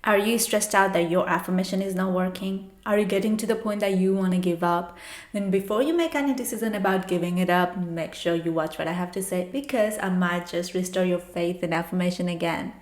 Are you stressed out that your affirmation is not working? Are you getting to the point that you want to give up? Then before you make any decision about giving it up, make sure you watch what I have to say, because I might just restore your faith in affirmation again.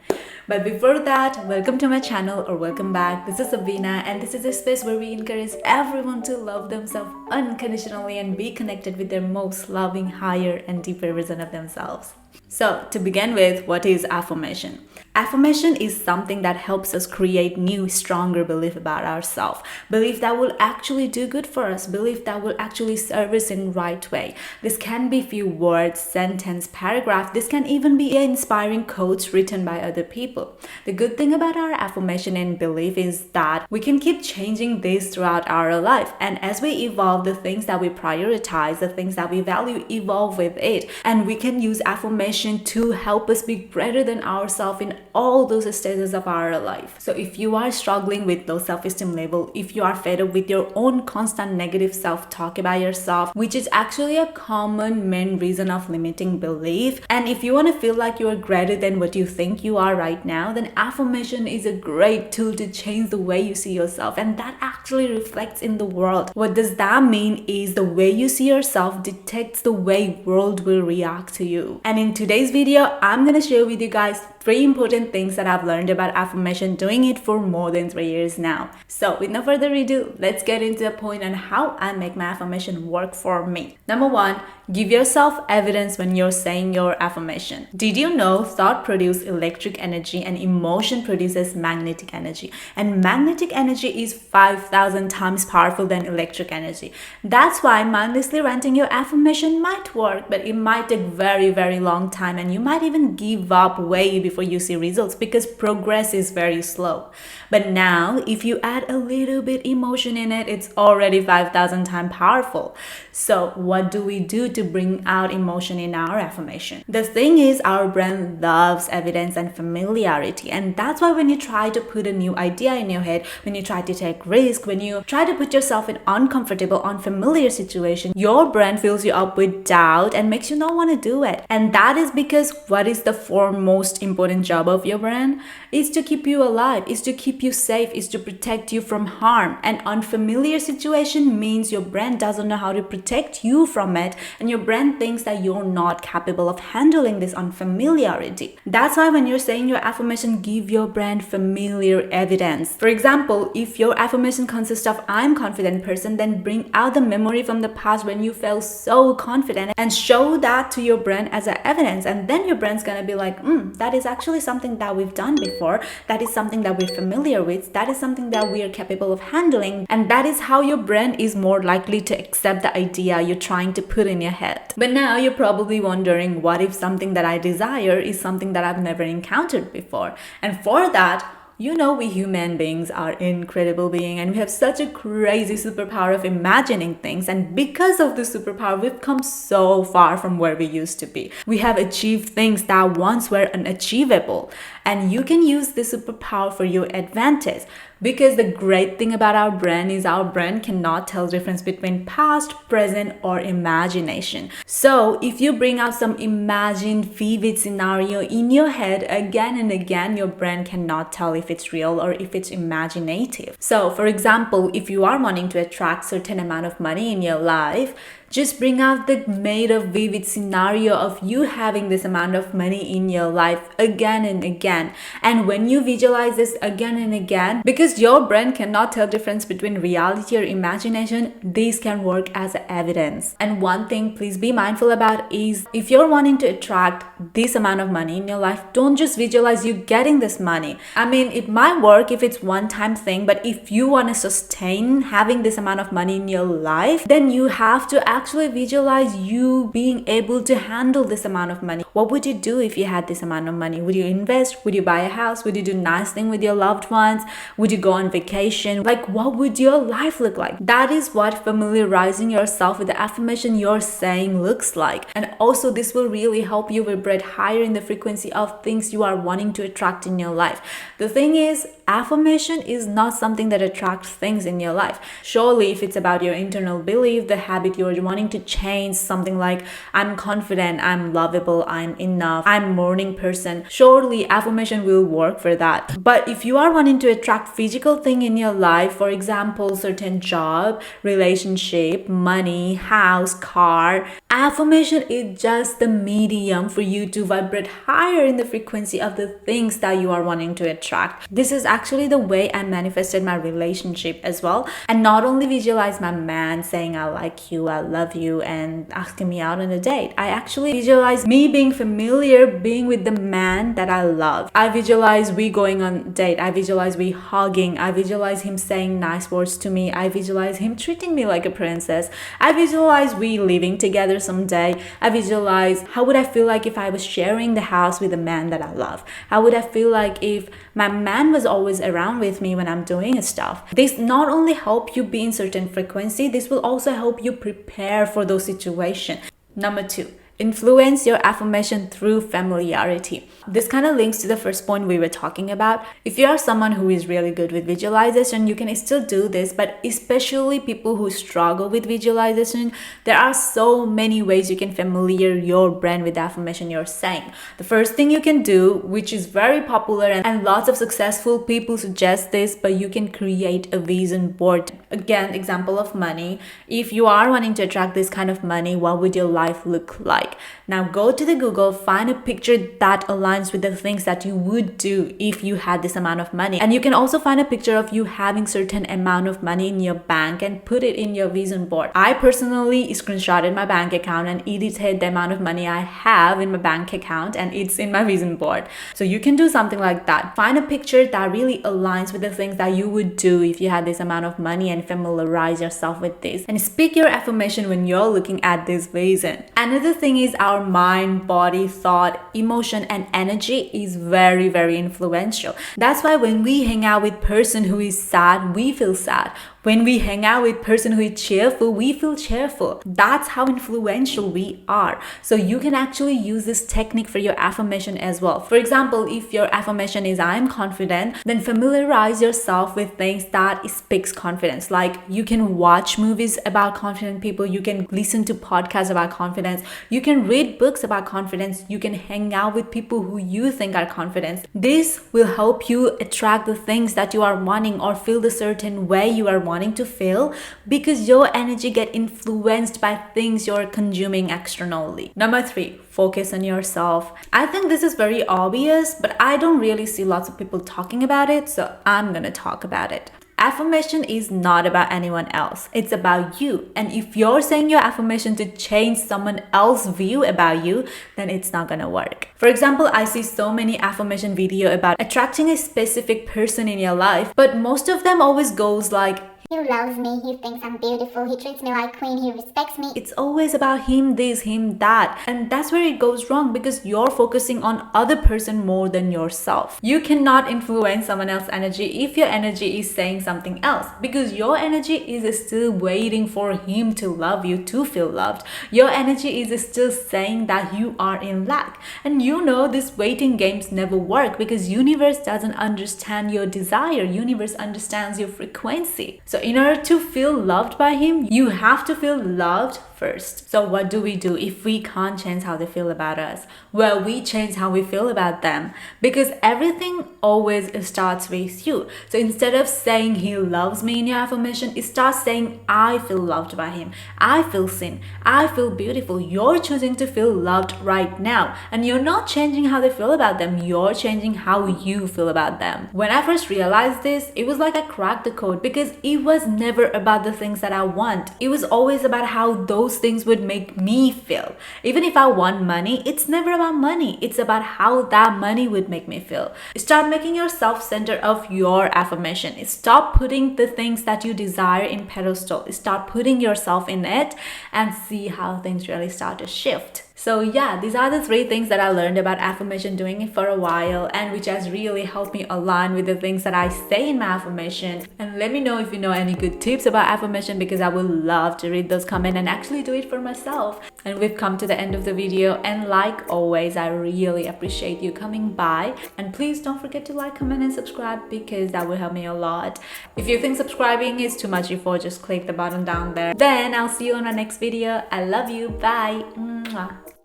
But before that, welcome to my channel, or welcome back. This is Sabina, and this is a space where we encourage everyone to love themselves unconditionally and be connected with their most loving, higher and deeper version of themselves. So, to begin with, what is affirmation? Affirmation is something that helps us create new, stronger belief about ourselves. Belief that will actually do good for us. Belief that will actually serve us in the right way. This can be few words, sentence, paragraph. This can even be inspiring quotes written by other people. The good thing about our affirmation and belief is that we can keep changing this throughout our life. And as we evolve, the things that we prioritize, the things that we value, evolve with it. And we can use affirmation to help us be greater than ourselves in all those stages of our life. So if you are struggling with low self-esteem level, if you are fed up with your own constant negative self-talk about yourself, which is actually a common main reason of limiting belief, and if you want to feel like you are greater than what you think you are right now, then affirmation is a great tool to change the way you see yourself, and that actually reflects in the world. What does that mean is the way you see yourself dictates the way world will react to you. And in today's video, I'm gonna share with you guys 3 important things that I've learned about affirmation, doing it for more than 3 years now. So with no further ado, let's get into the point on how I make my affirmation work for me. Number 1, give yourself evidence when you're saying your affirmation. Did you know thought produces electric energy and emotion produces magnetic energy? And magnetic energy is 5,000 times powerful than electric energy. That's why mindlessly ranting your affirmation might work, but it might take very long time, and you might even give up way before you see results because progress is very slow. But now, if you add a little bit emotion in it, it's already 5,000 times powerful. So what do we do to bring out emotion in our affirmation? The thing is, our brain loves evidence and familiarity, and that's why when you try to put a new idea in your head, when you try to take risk, when you try to put yourself in uncomfortable, unfamiliar situation, your brain fills you up with doubt and makes you not want to do it. And that is because what is the foremost important job of your brain? Is to keep you alive, is to keep you safe, is to protect you from harm. An unfamiliar situation means your brain doesn't know how to protect you from it, and your brain thinks that you're not capable of handling this unfamiliarity. That's why when you're saying your affirmation, give your brain familiar evidence. For example, if your affirmation consists of I'm confident person, then bring out the memory from the past when you felt so confident and show that to your brain as an evidence, and then your brain's gonna be like, that is actually something that we've done before, that is something that we're familiar with, that is something that we are capable of handling, and that is how your brain is more likely to accept the idea you're trying to put in your head. But now you're probably wondering, what if something that I desire is something that I've never encountered before? And for that, you know, we human beings are incredible beings, and we have such a crazy superpower of imagining things. And because of the superpower, we've come so far from where we used to be. We have achieved things that once were unachievable. And you can use this superpower for your advantage. Because the great thing about our brain is our brain cannot tell the difference between past, present, or imagination. So if you bring out some imagined vivid scenario in your head again and again, your brain cannot tell if it's real or if it's imaginative. So for example, if you are wanting to attract certain amount of money in your life, just bring out the made of vivid scenario of you having this amount of money in your life again and again. And when you visualize this again and again, because your brain cannot tell difference between reality or imagination, these can work as evidence. And one thing please be mindful about is, if you're wanting to attract this amount of money in your life, don't just visualize you getting this money. I mean, it might work if it's one-time thing, but if you want to sustain having this amount of money in your life, then you have to actually visualize you being able to handle this amount of money. What would you do if you had this amount of money? Would you invest? Would you buy a house? Would you do nice thing with your loved ones? Would you go on vacation? Like, what would your life look like? That is what familiarizing yourself with the affirmation you're saying looks like. And also this will really help you vibrate higher in the frequency of things you are wanting to attract in your life. The thing is, affirmation is not something that attracts things in your life. Surely if it's about your internal belief, the habit you're wanting to change something like I'm confident, I'm lovable, I'm enough, I'm a morning person, surely affirmation will work for that. But if you are wanting to attract physical thing in your life, for example, certain job, relationship, money, house, car, affirmation is just the medium for you to vibrate higher in the frequency of the things that you are wanting to attract. This is actually the way I manifested my relationship as well. And not only visualize my man saying I like you, I love you, and asking me out on a date. I actually visualize me being familiar, being with the man that I love. I visualize we going on a date. I visualize we hugging. I visualize him saying nice words to me. I visualize him treating me like a princess. I visualize we living together someday. I visualize how would I feel like if I was sharing the house with a man that I love. How would I feel like if my man was always around with me when I'm doing stuff. This not only help you be in certain frequency, this will also help you prepare for those situations. Number 2, influence your affirmation through familiarity. This kind of links to the first point we were talking about. If you are someone who is really good with visualization, you can still do this, but especially people who struggle with visualization, there are so many ways you can familiar your brain with the affirmation you're saying. The first thing you can do, which is very popular and lots of successful people suggest this, but you can create a vision board. Again, example of money. If you are wanting to attract this kind of money, what would your life look like? Now go to the Google, find a picture that aligns with the things that you would do if you had this amount of money. And you can also find a picture of you having certain amount of money in your bank and put it in your vision board. I personally screenshotted my bank account and edited the amount of money I have in my bank account, and it's in my vision board. So you can do something like that. Find a picture that really aligns with the things that you would do if you had this amount of money and familiarize yourself with this. And speak your affirmation when you're looking at this vision. Another thing is our mind, body, thought, emotion, and energy is very, very influential. That's why when we hang out with person who is sad, we feel sad. When we hang out with person who is cheerful, we feel cheerful. That's how influential we are. So you can actually use this technique for your affirmation as well. For example, if your affirmation is I'm confident, then familiarize yourself with things that speaks confidence. Like you can watch movies about confident people, you can listen to podcasts about confidence, you can read books about confidence, you can hang out with people who you think are confident. This will help you attract the things that you are wanting or feel the certain way you are wanting to feel, because your energy get influenced by things you're consuming externally. Number 3, focus on yourself. I think this is very obvious, but I don't really see lots of people talking about it, so I'm gonna talk about it. Affirmation is not about anyone else. It's about you. And if you're saying your affirmation to change someone else's view about you, then it's not gonna work. For example, I see so many affirmation video about attracting a specific person in your life, but most of them always goes like, he loves me, he thinks I'm beautiful, he treats me like queen, he respects me. It's always about him this, him that. And that's where it goes wrong, because you're focusing on other person more than yourself. You cannot influence someone else's energy if your energy is saying something else, because your energy is still waiting for him to love you, to feel loved. Your energy is still saying that you are in lack. And you know these waiting games never work, because universe doesn't understand your desire. Universe understands your frequency. So in order to feel loved by him, you have to feel loved first. So what do if we can't change how they feel about us? Well, we change how we feel about them, because everything always starts with you. So instead of saying he loves me in your affirmation, it starts saying I feel loved by him, I feel seen, I feel beautiful. You're choosing to feel loved right now, and you're not changing how they feel about them, you're changing how you feel about them. When I first realized this, it was like I cracked the code, because it was never about the things that I want. It was always about how those things would make me feel. Even if I want money, it's never about money. It's about how that money would make me feel. Start making yourself center of your affirmation. Stop putting the things that you desire in pedestal. Start putting yourself in it and see how things really start to shift. So yeah, these are the 3 things that I learned about affirmation, doing it for a while, and which has really helped me align with the things that I say in my affirmation. And let me know if you know any good tips about affirmation, because I would love to read those comments and actually do it for myself. And we've come to the end of the video, and like always, I really appreciate you coming by. And please don't forget to like, comment, and subscribe, because that will help me a lot. If you think subscribing is too much effort, just click the button down there. Then I'll see you on our next video. I love you. Bye. Mwah.